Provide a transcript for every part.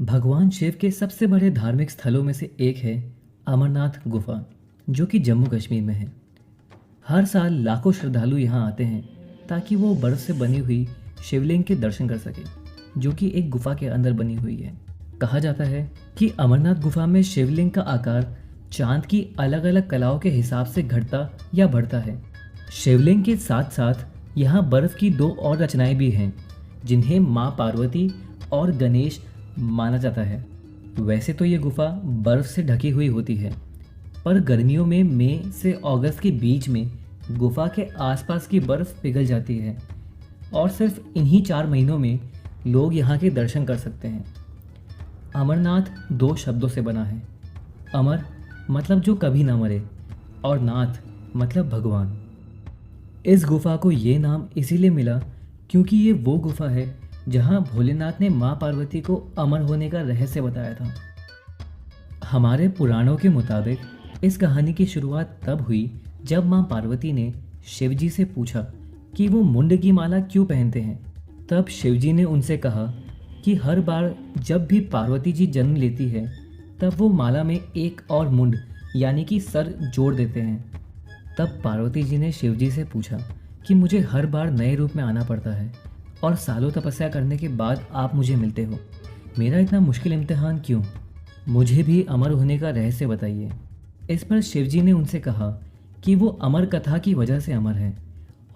भगवान शिव के सबसे बड़े धार्मिक स्थलों में से एक है अमरनाथ गुफा, जो कि जम्मू कश्मीर में है। हर साल लाखों श्रद्धालु यहाँ आते हैं ताकि वो बर्फ से बनी हुई शिवलिंग के दर्शन कर सके, जो कि एक गुफा के अंदर बनी हुई है। कहा जाता है कि अमरनाथ गुफा में शिवलिंग का आकार चांद की अलग अलग कलाओं के हिसाब से घटता या बढ़ता है। शिवलिंग के साथ साथ यहाँ बर्फ की दो और रचनाएं भी हैं, जिन्हें माँ पार्वती और गणेश माना जाता है। वैसे तो ये गुफा बर्फ से ढकी हुई होती है, पर गर्मियों में मई से अगस्त के बीच में गुफा के आसपास की बर्फ पिघल जाती है और सिर्फ इन्हीं 4 महीनों में लोग यहाँ के दर्शन कर सकते हैं। अमरनाथ 2 शब्दों से बना है। अमर मतलब जो कभी ना मरे, और नाथ मतलब भगवान। इस गुफा को ये नाम इसीलिए मिला क्योंकि ये वो गुफा है जहाँ भोलेनाथ ने माँ पार्वती को अमर होने का रहस्य बताया था। हमारे पुराणों के मुताबिक इस कहानी की शुरुआत तब हुई जब माँ पार्वती ने शिवजी से पूछा कि वो मुंड की माला क्यों पहनते हैं। तब शिवजी ने उनसे कहा कि हर बार जब भी पार्वती जी जन्म लेती है तब वो माला में एक और मुंड यानी कि सर जोड़ देते हैं। तब पार्वती जी ने शिवजी से पूछा कि मुझे हर बार नए रूप में आना पड़ता है और सालों तपस्या करने के बाद आप मुझे मिलते हो, मेरा इतना मुश्किल इम्तिहान क्यों? मुझे भी अमर होने का रहस्य बताइए। इस पर शिवजी ने उनसे कहा कि वो अमर कथा की वजह से अमर है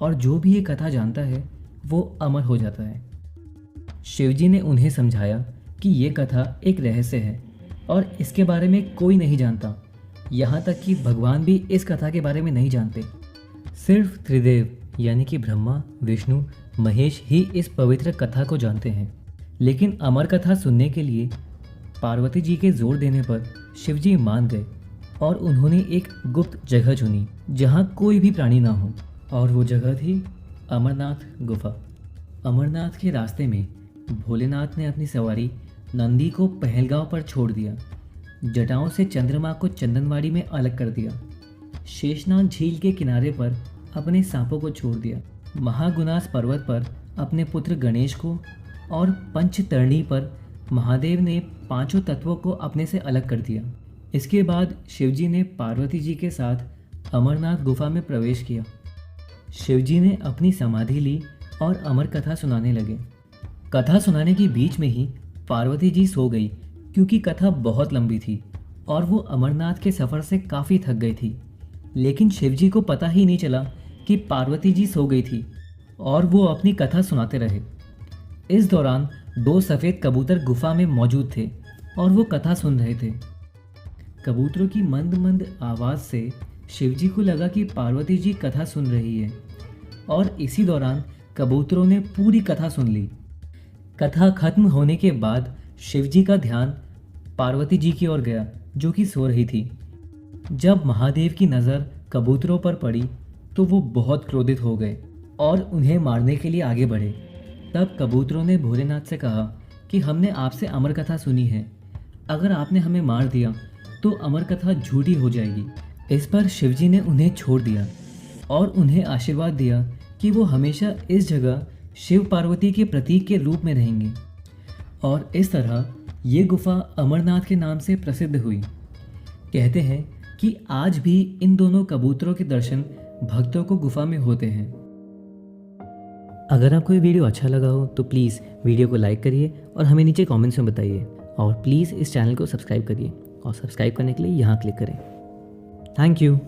और जो भी ये कथा जानता है वो अमर हो जाता है। शिवजी ने उन्हें समझाया कि ये कथा एक रहस्य है और इसके बारे में कोई नहीं जानता, यहाँ तक कि भगवान भी इस कथा के बारे में नहीं जानते। सिर्फ त्रिदेव यानी कि ब्रह्मा, विष्णु, महेश ही इस पवित्र कथा को जानते हैं। लेकिन अमर कथा सुनने के लिए पार्वती जी के जोर देने पर शिवजी मान गए और उन्होंने एक गुप्त जगह चुनी जहाँ कोई भी प्राणी ना हो, और वो जगह थी अमरनाथ गुफा। अमरनाथ के रास्ते में भोलेनाथ ने अपनी सवारी नंदी को पहलगांव पर छोड़ दिया, जटाओं से चंद्रमा को चंदनवाड़ी में अलग कर दिया, शेषनाग झील के किनारे पर अपने सांपों को छोड़ दिया, महागुनास पर्वत पर अपने पुत्र गणेश को, और पंचतरणी पर महादेव ने 5 तत्वों को अपने से अलग कर दिया। इसके बाद शिवजी ने पार्वती जी के साथ अमरनाथ गुफा में प्रवेश किया। शिवजी ने अपनी समाधि ली और अमर कथा सुनाने लगे। कथा सुनाने के बीच में ही पार्वती जी सो गई क्योंकि कथा बहुत लंबी थी और वो अमरनाथ के सफ़र से काफ़ी थक गई थी। लेकिन शिवजी को पता ही नहीं चला कि पार्वती जी सो गई थी और वो अपनी कथा सुनाते रहे। इस दौरान 2 सफ़ेद कबूतर गुफा में मौजूद थे और वो कथा सुन रहे थे। कबूतरों की मंद मंद आवाज़ से शिवजी को लगा कि पार्वती जी कथा सुन रही है, और इसी दौरान कबूतरों ने पूरी कथा सुन ली। कथा खत्म होने के बाद शिवजी का ध्यान पार्वती जी की ओर गया, जो कि सो रही थी। जब महादेव की नज़र कबूतरों पर पड़ी तो वो बहुत क्रोधित हो गए और उन्हें मारने के लिए आगे बढ़े। तब कबूतरों ने भोलेनाथ से कहा कि हमने आपसे अमर कथा सुनी है, अगर आपने हमें मार दिया तो अमर कथा झूठी हो जाएगी। इस पर शिवजी ने उन्हें छोड़ दिया और उन्हें आशीर्वाद दिया कि वो हमेशा इस जगह शिव पार्वती के प्रतीक के रूप में रहेंगे, और इस तरह ये गुफा अमरनाथ के नाम से प्रसिद्ध हुई। कहते हैं कि आज भी इन दोनों कबूतरों के दर्शन भक्तों को गुफा में होते हैं। अगर आपको ये वीडियो अच्छा लगा हो तो प्लीज़ वीडियो को लाइक करिए और हमें नीचे कमेंट्स में बताइए, और प्लीज़ इस चैनल को सब्सक्राइब करिए, और सब्सक्राइब करने के लिए यहाँ क्लिक करें। Thank you.